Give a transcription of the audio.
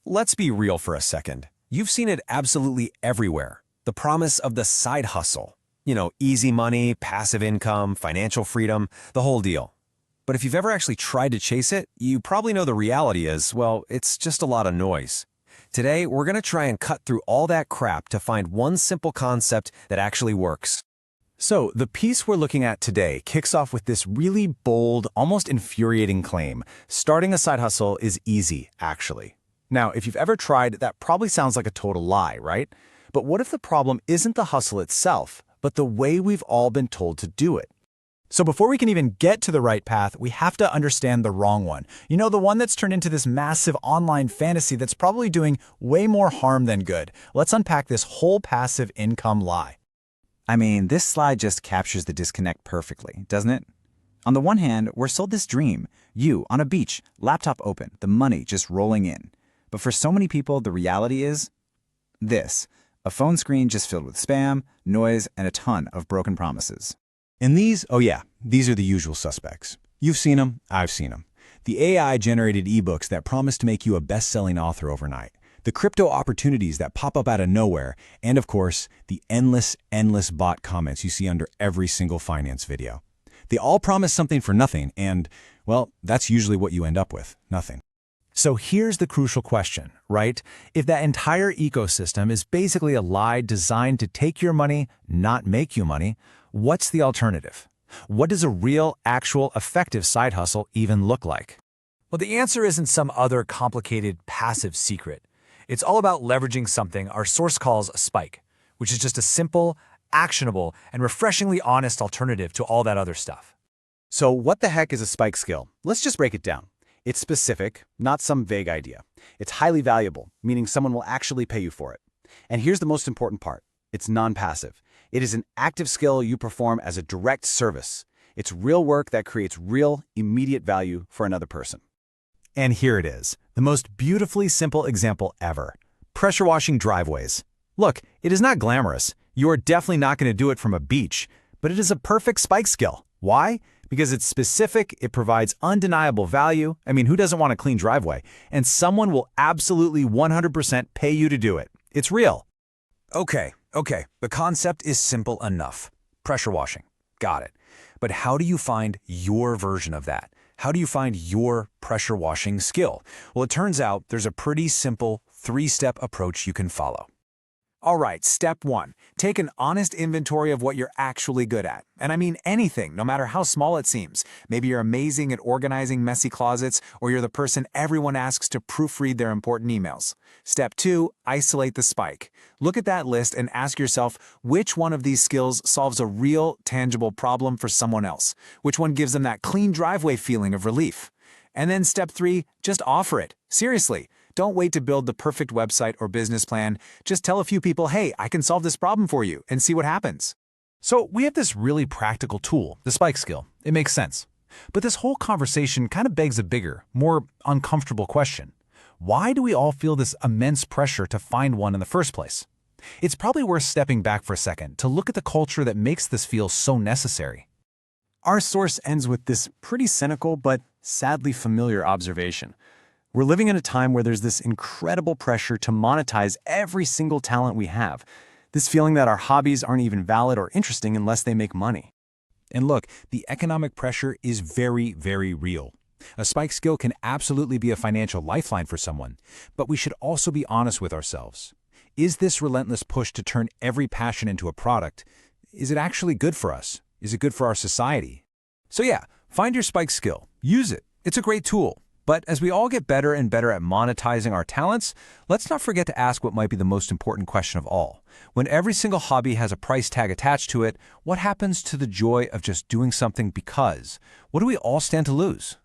Let's be real for a second. You've seen it absolutely everywhere. The promise of the side hustle. Easy money, passive income, financial freedom, the whole deal. But if you've ever actually tried to chase it, you probably know the reality is, well, it's just a lot of noise. Today, we're going to try and cut through all that crap to find one simple concept that actually works. So, the piece we're looking at today kicks off with this really bold, almost infuriating claim. Starting a side hustle is easy, actually. Now, if you've ever tried, that probably sounds like a total lie, right? But what if the problem isn't the hustle itself, but the way we've all been told to do it? So before we can even get to the right path, we have to understand the wrong one. The one that's turned into this massive online fantasy that's probably doing way more harm than good. Let's unpack this whole passive income lie. This slide just captures the disconnect perfectly, doesn't it? On the one hand, we're sold this dream. You, on a beach, laptop open, the money just rolling in. But for so many people, the reality is this: a phone screen just filled with spam, noise, and a ton of broken promises. And these are the usual suspects. You've seen them, I've seen them. The AI-generated ebooks that promise to make you a best-selling author overnight. The crypto opportunities that pop up out of nowhere. And of course, the endless bot comments you see under every single finance video. They all promise something for nothing, and, well, that's usually what you end up with, nothing. So here's the crucial question, right? If that entire ecosystem is basically a lie designed to take your money, not make you money, what's the alternative? What does a real, actual, effective side hustle even look like? Well, the answer isn't some other complicated, passive secret. It's all about leveraging something our source calls a spike, which is just a simple, actionable, and refreshingly honest alternative to all that other stuff. So what the heck is a spike skill? Let's just break it down. It's specific, not some vague idea. It's highly valuable, meaning someone will actually pay you for it. And here's the most important part. It's non-passive. It is an active skill you perform as a direct service. It's real work that creates real, immediate value for another person. And here it is, the most beautifully simple example ever. Pressure washing driveways. Look, it is not glamorous. You are definitely not going to do it from a beach, but it is a perfect spike skill. Why? Because it's specific, it provides undeniable value. Who doesn't want a clean driveway? And someone will absolutely 100% pay you to do it. It's real. Okay. The concept is simple enough. Pressure washing. Got it. But how do you find your version of that? How do you find your pressure washing skill? Well, it turns out there's a pretty simple 3-step approach you can follow. All right, step 1. Take an honest inventory of what you're actually good at. And I mean anything, no matter how small it seems. Maybe you're amazing at organizing messy closets, or you're the person everyone asks to proofread their important emails. Step 2, isolate the spike. Look at that list and ask yourself which one of these skills solves a real, tangible problem for someone else. Which one gives them that clean driveway feeling of relief? And then step 3, just offer it. Seriously. Don't wait to build the perfect website or business plan. Just tell a few people, hey, I can solve this problem for you, and see what happens. So we have this really practical tool, the spike skill. It makes sense. But this whole conversation kind of begs a bigger, more uncomfortable question. Why do we all feel this immense pressure to find one in the first place? It's probably worth stepping back for a second to look at the culture that makes this feel so necessary. Our source ends with this pretty cynical but sadly familiar observation. We're living in a time where there's this incredible pressure to monetize every single talent we have. This feeling that our hobbies aren't even valid or interesting unless they make money. And look, the economic pressure is very, very real. A spike skill can absolutely be a financial lifeline for someone, but we should also be honest with ourselves. Is this relentless push to turn every passion into a product, is it actually good for us? Is it good for our society? So yeah, find your spike skill. Use it. It's a great tool. But as we all get better and better at monetizing our talents, let's not forget to ask what might be the most important question of all. When every single hobby has a price tag attached to it, what happens to the joy of just doing something because? What do we all stand to lose?